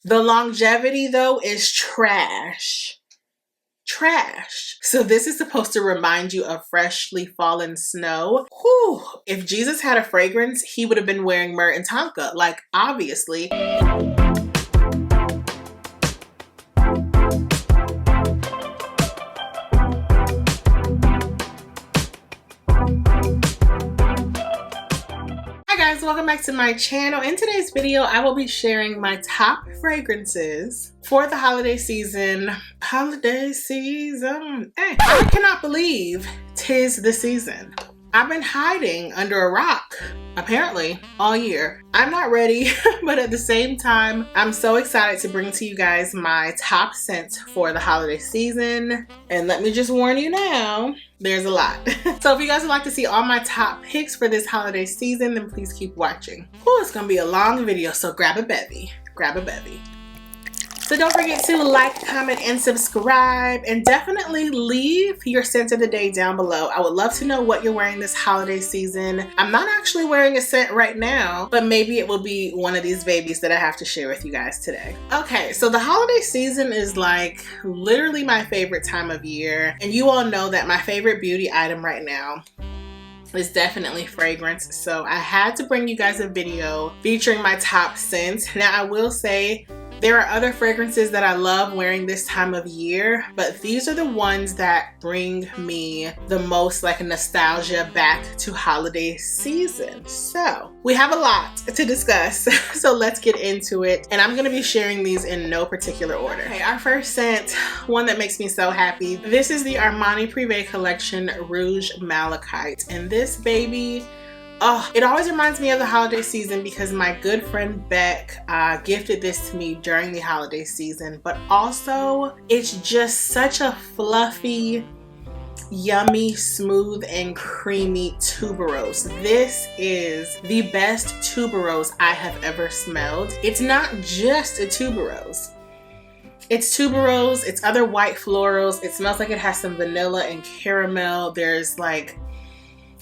The longevity though is trash. Trash. So this is supposed to remind you of freshly fallen snow. Whew. If Jesus had a fragrance, he would have been wearing myrrh and tonka, like obviously. Guys, welcome back to my channel. In today's video, I will be sharing my top fragrances for the holiday season. I cannot believe 'tis the season. I've been hiding under a rock, apparently, all year. I'm not ready, but at the same time, I'm so excited to bring to you guys my top scents for the holiday season. And let me just warn you now, there's a lot. So if you guys would like to see all my top picks for this holiday season, then please keep watching. Oh, it's gonna be a long video, so grab a bevy. Grab a bevy. So don't forget to like, comment, and subscribe, and definitely leave your scent of the day down below. I would love to know what you're wearing this holiday season. I'm not actually wearing a scent right now, but maybe it will be one of these babies that I have to share with you guys today. Okay, so the holiday season is like literally my favorite time of year, and you all know that my favorite beauty item right now is definitely fragrance. So I had to bring you guys a video featuring my top scents. Now I will say, there are other fragrances that I love wearing this time of year, but these are the ones that bring me the most like nostalgia back to holiday season. So we have a lot to discuss, so let's get into it. And I'm gonna be sharing these in no particular order. Okay, our first scent, one that makes me so happy. This is the Armani Prive collection Rouge Malachite. And this baby, oh, it always reminds me of the holiday season because my good friend Beck gifted this to me during the holiday season, but also it's just such a fluffy, yummy, smooth, and creamy tuberose. This is the best tuberose I have ever smelled. It's not just a tuberose. It's tuberose, it's other white florals. It smells like it has some vanilla and caramel. There's like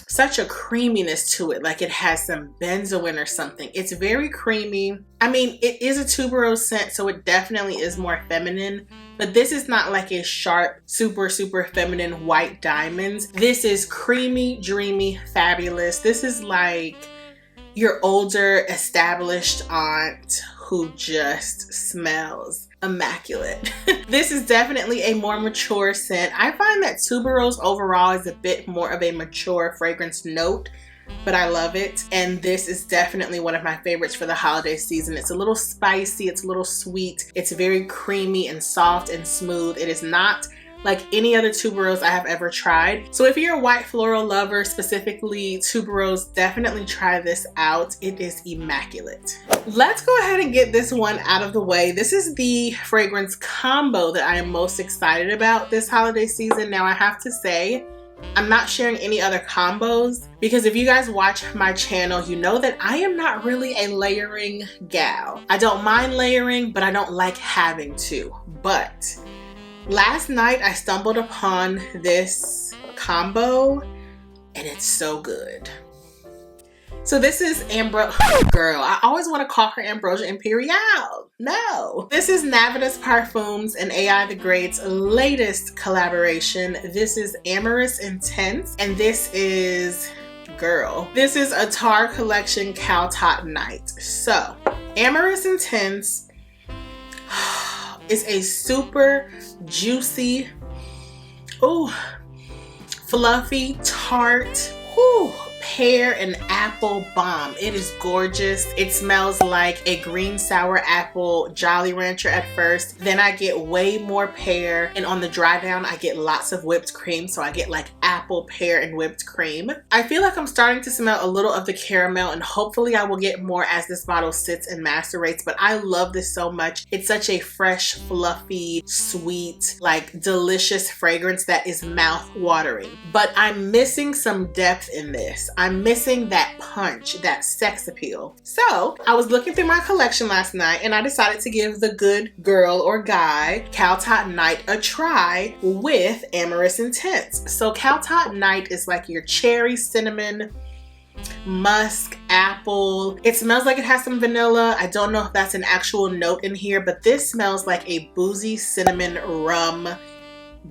such a creaminess to it, like it has some benzoin or something. It's very creamy. I mean, it is a tuberose scent, so it definitely is more feminine, but this is not like a sharp, super feminine white diamonds. This is creamy, dreamy, fabulous. This is like your older, established aunt who just smells immaculate. This is definitely a more mature scent. I find that tuberose overall is a bit more of a mature fragrance note, but I love it. And this is definitely one of my favorites for the holiday season. It's a little spicy, it's a little sweet, it's very creamy and soft and smooth. It is not like any other tuberose I have ever tried. So if you're a white floral lover, specifically tuberose, definitely try this out. It is immaculate. Let's go ahead and get this one out of the way. This is the fragrance combo that I am most excited about this holiday season. Now I have to say, I'm not sharing any other combos because if you guys watch my channel, you know that I am not really a layering gal. I don't mind layering, but I don't like having to. But last night I stumbled upon this combo and it's so good. So this is girl, I always want to call her Ambrosia Imperial. No. This is Navitas Parfums and AI The Great's latest collaboration. This is Amorous Intense, and this is, girl, this is a Tar Collection Cow Tot Night. So Amorous Intense is a super juicy, ooh, fluffy, tart, ooh, pear and apple bomb. It is gorgeous. It smells like a green sour apple Jolly Rancher at first. Then I get way more pear, and on the dry down I get lots of whipped cream, so I get like apple, pear, and whipped cream. I feel like I'm starting to smell a little of the caramel, and hopefully I will get more as this bottle sits and macerates, but I love this so much. It's such a fresh, fluffy, sweet, like delicious fragrance that is mouth-watering. But I'm missing some depth in this. I'm missing that punch, that sex appeal. So I was looking through my collection last night and I decided to give the good girl or guy Cow Tot Night a try with Amorous Intense. So Cow Tot Night is like your cherry cinnamon musk, apple. It smells like it has some vanilla. I don't know if that's an actual note in here, but this smells like a boozy cinnamon rum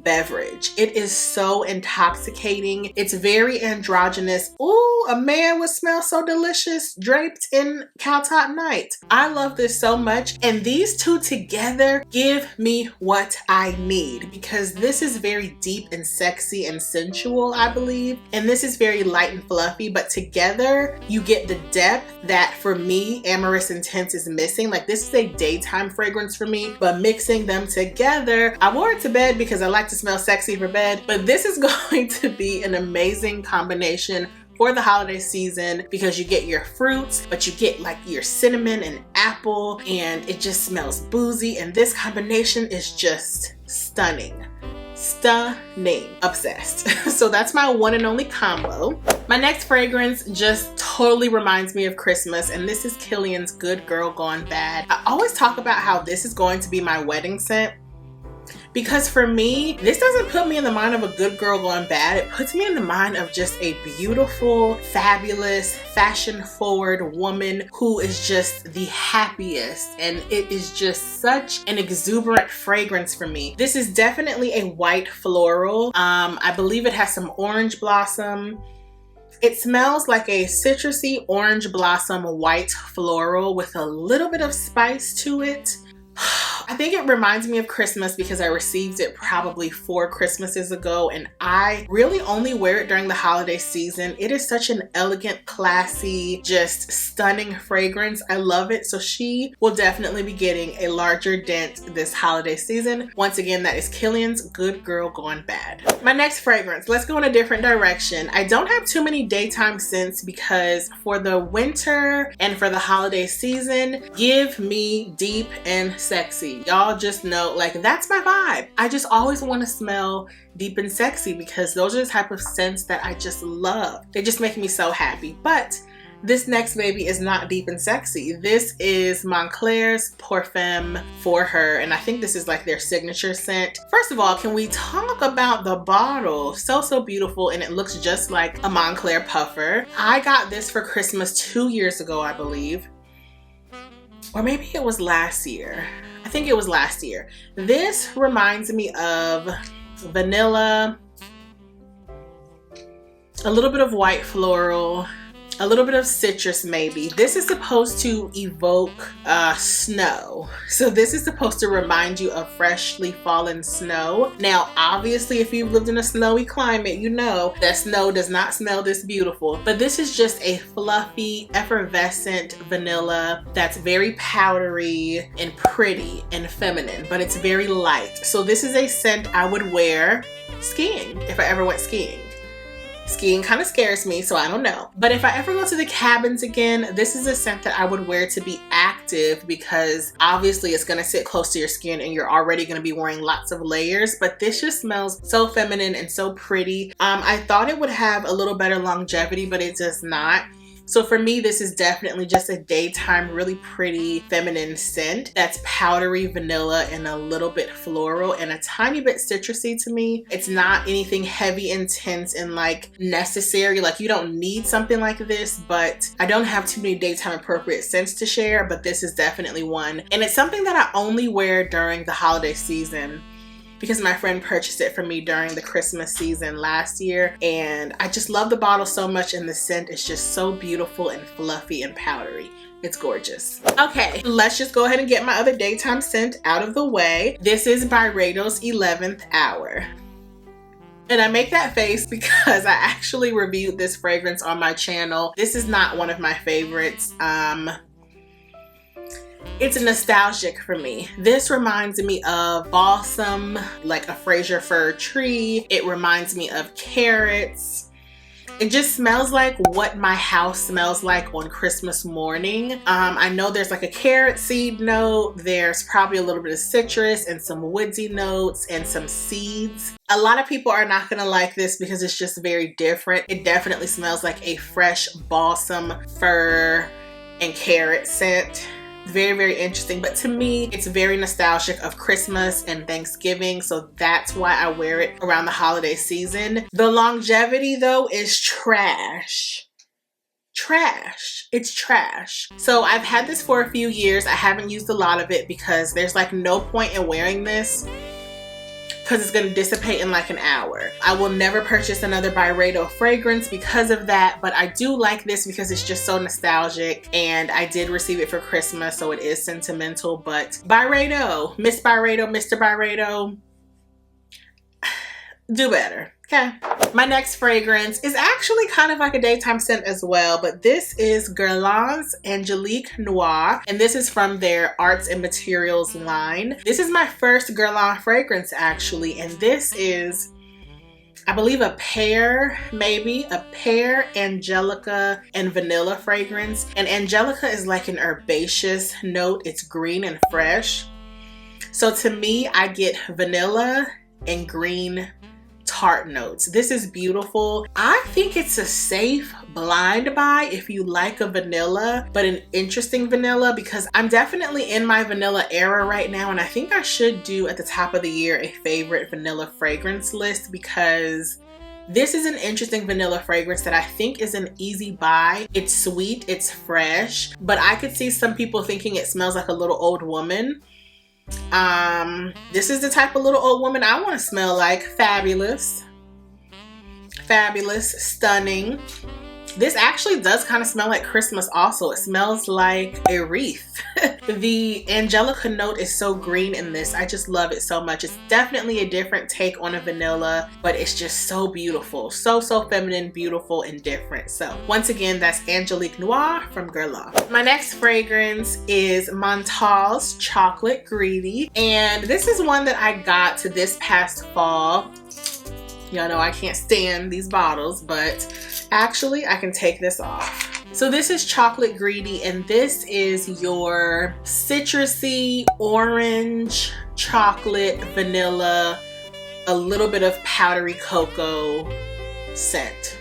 beverage. It is so intoxicating. It's very androgynous. Ooh, a man would smell so delicious draped in Cowtop Night. I love this so much, and these two together give me what I need, because this is very deep and sexy and sensual, I believe, and this is very light and fluffy, but together you get the depth that for me Amorous Intense is missing. Like, this is a daytime fragrance for me, but mixing them together, I wore it to bed because I like to smell sexy for bed, but this is going to be an amazing combination for the holiday season, because you get your fruits, but you get like your cinnamon and apple, and it just smells boozy, and this combination is just stunning. Stunning. Obsessed. So that's my one and only combo. My next fragrance just totally reminds me of Christmas, and this is Kilian's Good Girl Gone Bad. I always talk about how this is going to be my wedding scent, because for me, this doesn't put me in the mind of a good girl gone bad. It puts me in the mind of just a beautiful, fabulous, fashion-forward woman who is just the happiest. And it is just such an exuberant fragrance for me. This is definitely a white floral. I believe it has some orange blossom. It smells like a citrusy orange blossom white floral with a little bit of spice to it. I think it reminds me of Christmas because I received it probably 4 Christmases ago, and I really only wear it during the holiday season. It is such an elegant, classy, just stunning fragrance. I love it. So she will definitely be getting a larger dent this holiday season. Once again, that is Kilian's Good Girl Gone Bad. My next fragrance, let's go in a different direction. I don't have too many daytime scents because for the winter and for the holiday season, give me deep and sexy. Y'all just know, like, that's my vibe. I just always want to smell deep and sexy because those are the type of scents that I just love. They just make me so happy. But this next baby is not deep and sexy. This is Mon Guerlain's Parfum for her, and I think this is like their signature scent. First of all, can we talk about the bottle? So beautiful, and it looks just like a Mon Guerlain puffer. I got this for Christmas 2 years ago, I believe. Or maybe it was last year. I think it was last year. This reminds me of vanilla, a little bit of white floral, a little bit of citrus maybe. This is supposed to evoke snow. So this is supposed to remind you of freshly fallen snow. Now, obviously, if you've lived in a snowy climate, you know that snow does not smell this beautiful. But this is just a fluffy, effervescent vanilla that's very powdery and pretty and feminine, but it's very light. So this is a scent I would wear skiing if I ever went skiing. Skiing kind of scares me, so I don't know. But if I ever go to the cabins again, this is a scent that I would wear to be active because obviously it's going to sit close to your skin and you're already going to be wearing lots of layers. But this just smells so feminine and so pretty. I thought it would have a little better longevity, but it does not. So for me, this is definitely just a daytime, really pretty, feminine scent that's powdery vanilla and a little bit floral and a tiny bit citrusy to me. It's not anything heavy, intense, and like necessary. Like, you don't need something like this, but I don't have too many daytime appropriate scents to share, but this is definitely one. And it's something that I only wear during the holiday season, because my friend purchased it for me during the Christmas season last year, and I just love the bottle so much, and the scent is just so beautiful and fluffy and powdery. It's gorgeous. Okay, let's just go ahead and get my other daytime scent out of the way. This is Byredo's 11th Hour. And I make that face because I actually reviewed this fragrance on my channel. This is not one of my favorites. It's nostalgic for me. This reminds me of balsam, like a Fraser fir tree. It reminds me of carrots. It just smells like what my house smells like on Christmas morning. I know there's like a carrot seed note. There's probably a little bit of citrus and some woodsy notes and some seeds. A lot of people are not gonna like this because it's just very different. It definitely smells like a fresh balsam, fir, and carrot scent. Very interesting, but to me it's very nostalgic of Christmas and Thanksgiving, so that's why I wear it around the holiday season. The longevity though is trash. trash. It's trash. So I've had this for a few years. I haven't used a lot of it because there's like no point in wearing this because it's going to dissipate in like an hour. I will never purchase another Byredo fragrance because of that, but I do like this because it's just so nostalgic, and I did receive it for Christmas, so it is sentimental. But Byredo, Miss Byredo, Mr. Byredo, do better. Okay. My next fragrance is actually kind of like a daytime scent as well, but this is Guerlain's Angelique Noir, and this is from their Arts and Materials line. This is my first Guerlain fragrance actually, and this is, I believe, a pear, maybe a pear, Angelica, and vanilla fragrance. And Angelica is like an herbaceous note. It's green and fresh. So to me, I get vanilla and green tart notes. This is beautiful. I think it's a safe blind buy if you like a vanilla, but an interesting vanilla, because I'm definitely in my vanilla era right now, and I think I should do at the top of the year a favorite vanilla fragrance list, because this is an interesting vanilla fragrance that I think is an easy buy. It's sweet, it's fresh, but I could see some people thinking it smells like a little old woman. This is the type of little old woman I want to smell like. Fabulous, stunning. This actually does kind of smell like Christmas also. It smells like a wreath. The Angelica note is so green in this. I just love it so much. It's definitely a different take on a vanilla, but it's just so beautiful. So feminine, beautiful, and different. So once again, that's Angelique Noir from Guerlain. My next fragrance is Montal's Chocolate Greedy. And this is one that I got to this past fall. Y'all know I can't stand these bottles, but actually I can take this off. So this is Chocolate Greedy, and this is your citrusy, orange, chocolate, vanilla, a little bit of powdery cocoa scent.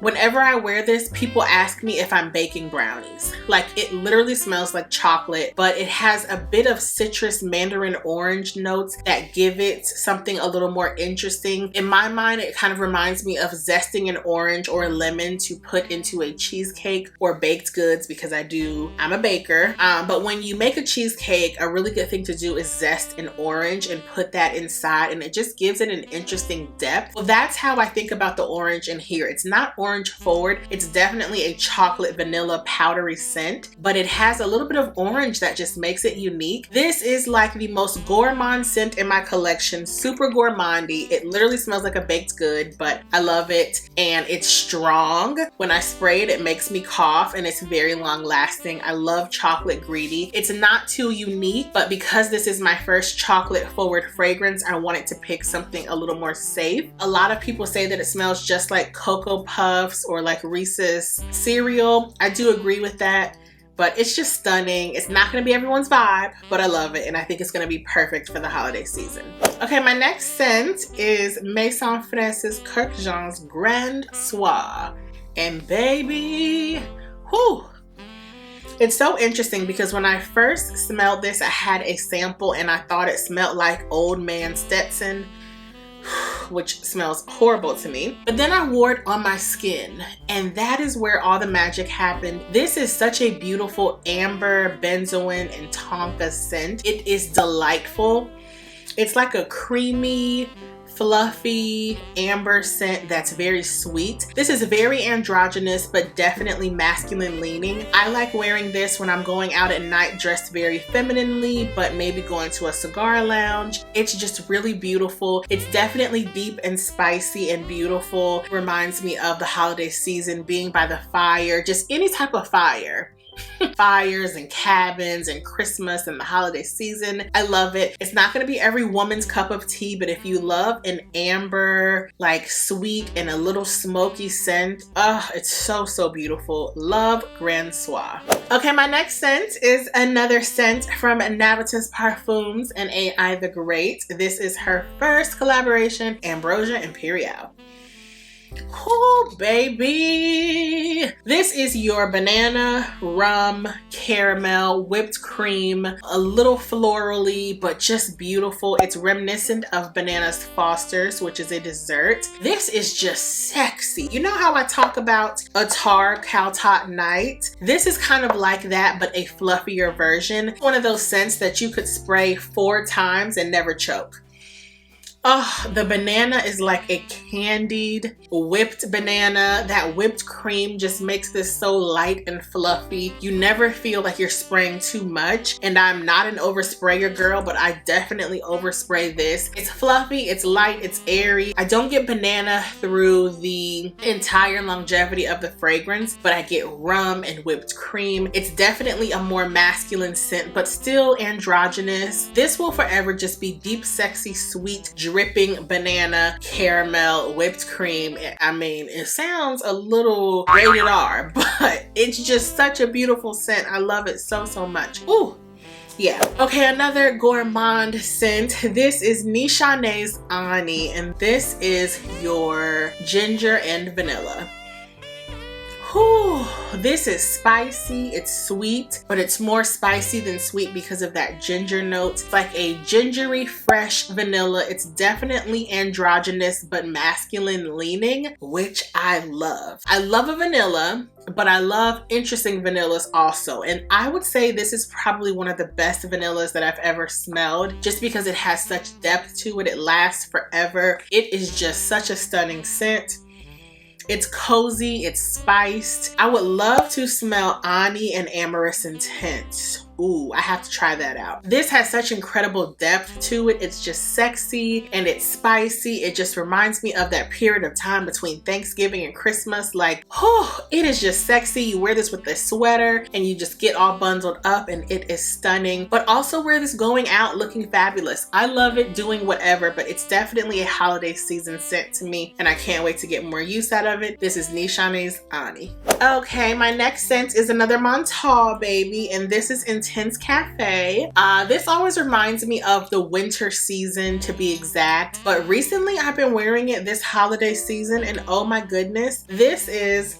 Whenever I wear this, people ask me if I'm baking brownies. Like, it literally smells like chocolate, but it has a bit of citrus mandarin orange notes that give it something a little more interesting. In my mind, it kind of reminds me of zesting an orange or a lemon to put into a cheesecake or baked goods, because I'm a baker. But when you make a cheesecake, a really good thing to do is zest an orange and put that inside, and it just gives it an interesting depth. Well, that's how I think about the orange in here. It's not orange forward. It's definitely a chocolate vanilla powdery scent, but it has a little bit of orange that just makes it unique. This is like the most gourmand scent in my collection. Super gourmandy. It literally smells like a baked good, but I love it, and it's strong. When I spray it, it makes me cough, and it's very long lasting. I love Chocolate Greedy. It's not too unique, but because this is my first chocolate forward fragrance, I wanted to pick something a little more safe. A lot of people say that it smells just like Cocoa Puffs or like Reese's cereal. I do agree with that, but it's just stunning. It's not going to be everyone's vibe, but I love it, and I think it's going to be perfect for the holiday season. Okay, my next scent is Maison France's Kirk Jean's Grand SWA, and baby, whew. It's so interesting because when I first smelled this, I had a sample and I thought it smelled like Old Man Stetson, which smells horrible to me. But then I wore it on my skin, and that is where all the magic happened. This is such a beautiful amber, benzoin, and tonka scent. It is delightful. It's like a creamy, fluffy amber scent that's very sweet. This is very androgynous, but definitely masculine leaning. I like wearing this when I'm going out at night dressed very femininely, but maybe going to a cigar lounge. It's just really beautiful. It's definitely deep and spicy and beautiful. Reminds me of the holiday season, being by the fire, just any type of fire. Fires and cabins and Christmas and the holiday season. I love it. It's not going to be every woman's cup of tea, but if you love an amber, like sweet and a little smoky scent, it's so beautiful. Love Grand SWA. Okay, my next scent is another scent from Navitas Parfums and AI the Great. This is her first collaboration, Ambrosia Imperial. Oh, baby. This is your banana, rum, caramel, whipped cream, a little florally, but just beautiful. It's reminiscent of Bananas Foster's, which is a dessert. This is just sexy. You know how I talk about a tar cow tot night? This is kind of like that, but a fluffier version. One of those scents that you could spray 4 times and never choke. Oh, the banana is like a candied whipped banana. That whipped cream just makes this so light and fluffy. You never feel like you're spraying too much. And I'm not an oversprayer girl, but I definitely overspray this. It's fluffy, it's light, it's airy. I don't get banana through the entire longevity of the fragrance, but I get rum and whipped cream. It's definitely a more masculine scent, but still androgynous. This will forever just be deep, sexy, sweet, dripping banana, caramel, whipped cream. I mean, it sounds a little rated R, but it's just such a beautiful scent. I love it so, so much. Ooh. Yeah. Okay, another gourmand scent. This is Nishane's Ani, and this is your ginger and vanilla. Whew, this is spicy, it's sweet, but it's more spicy than sweet because of that ginger note. It's like a gingery, fresh vanilla. It's definitely androgynous, but masculine leaning, which I love. I love a vanilla, but I love interesting vanillas also. And I would say this is probably one of the best vanillas that I've ever smelled, just because it has such depth to it. It lasts forever. It is just such a stunning scent. It's cozy, it's spiced. I would love to smell Ani and Amorous Intense. Ooh, I have to try that out. This has such incredible depth to it. It's just sexy and it's spicy. It just reminds me of that period of time between Thanksgiving and Christmas. Like, oh, it is just sexy. You wear this with a sweater and you just get all bundled up and it is stunning. But also wear this going out looking fabulous. I love it doing whatever, but it's definitely a holiday season scent to me and I can't wait to get more use out of it. This is Nishane's Ani. Okay, my next scent is another Montal, baby, and this is Intense Cafe. This always reminds me of the winter season, to be exact, but recently I've been wearing it this holiday season and oh my goodness, this is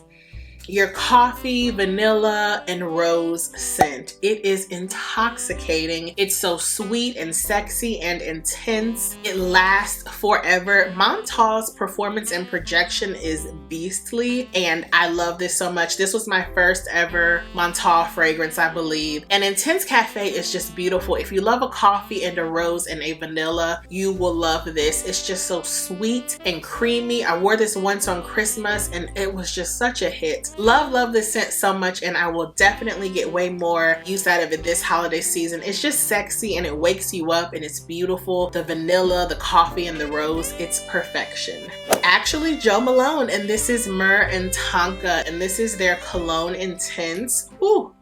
your coffee, vanilla, and rose scent. It is intoxicating. It's so sweet and sexy and intense. It lasts forever. Montal's performance and projection is beastly, and I love this so much. This was my first ever Montal fragrance, I believe. And Intense Cafe is just beautiful. If you love a coffee and a rose and a vanilla, you will love this. It's just so sweet and creamy. I wore this once on Christmas and it was just such a hit. Love this scent so much, and I will definitely get way more use out of it this holiday season. It's just sexy and it wakes you up and it's beautiful. The vanilla, the coffee, and the rose, it's perfection. Actually, Jo Malone, and this is Myrrh and Tonka, and this is their Cologne Intense. Ooh.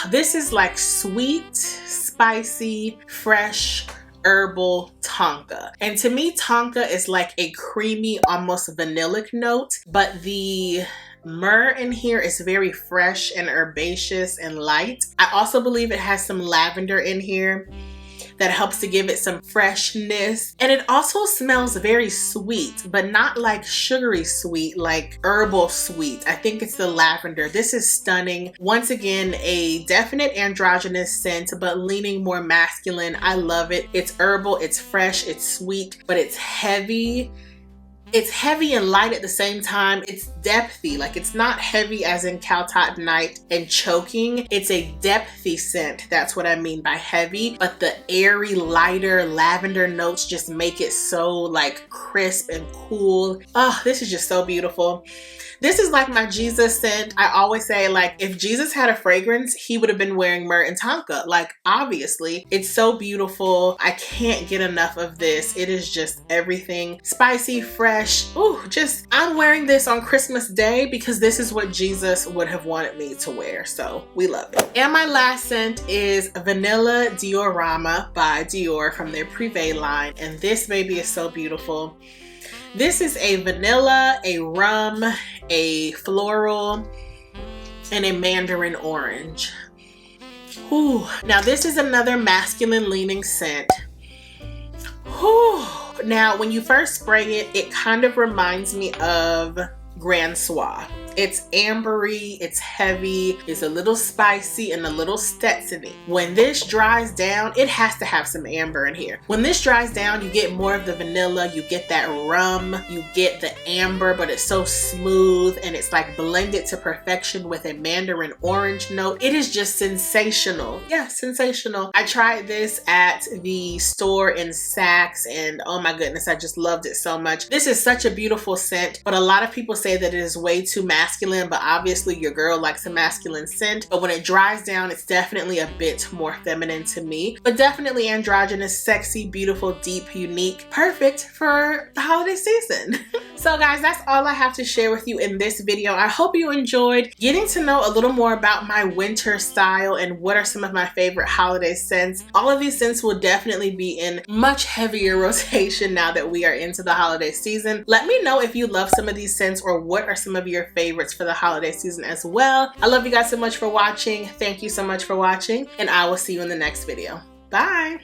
This is like sweet, spicy, fresh, herbal Tonka. And to me, Tonka is like a creamy, almost vanillic note, but the myrrh in here is very fresh and herbaceous and light. I also believe it has some lavender in here that helps to give it some freshness. And it also smells very sweet, but not like sugary sweet, like herbal sweet. I think it's the lavender. This is stunning. Once again, a definite androgynous scent, but leaning more masculine. I love it. It's herbal, it's fresh, it's sweet, but it's heavy. It's heavy and light at the same time. It's depthy, like it's not heavy as in Cow Tot Night and choking. It's a depthy scent. That's what I mean by heavy. But the airy, lighter lavender notes just make it so like crisp and cool. Oh, this is just so beautiful. This is like my Jesus scent. I always say, like, if Jesus had a fragrance, he would have been wearing myrrh and Tonka. Like, obviously. It's so beautiful. I can't get enough of this. It is just everything. Spicy, fresh. Ooh, just, I'm wearing this on Christmas Day because this is what Jesus would have wanted me to wear. So, we love it. And my last scent is Vanilla Diorama by Dior from their Prive line. And this baby is so beautiful. This is a vanilla, a rum, a floral, and a mandarin orange. Ooh. Now this is another masculine leaning scent. Ooh. Now, when you first spray it, it kind of reminds me of Grand SWA. It's ambery, it's heavy, it's a little spicy and a little Stetson-y. When this dries down, it has to have some amber in here. When this dries down, you get more of the vanilla, you get that rum, you get the amber, but it's so smooth and it's like blended to perfection with a mandarin orange note. It is just sensational. Yeah, sensational. I tried this at the store in Saks and oh my goodness, I just loved it so much. This is such a beautiful scent, but a lot of people say that it is way too masculine, but obviously your girl likes a masculine scent. But when it dries down, it's definitely a bit more feminine to me, but definitely androgynous, sexy, beautiful, deep, unique, perfect for the holiday season. So guys, that's all I have to share with you in this video. I hope you enjoyed getting to know a little more about my winter style and what are some of my favorite holiday scents. All of these scents will definitely be in much heavier rotation now that we are into the holiday season. Let me know if you love some of these scents or what are some of your favorites for the holiday season as well. I love you guys so much for watching. Thank you so much for watching, and I will see you in the next video. Bye.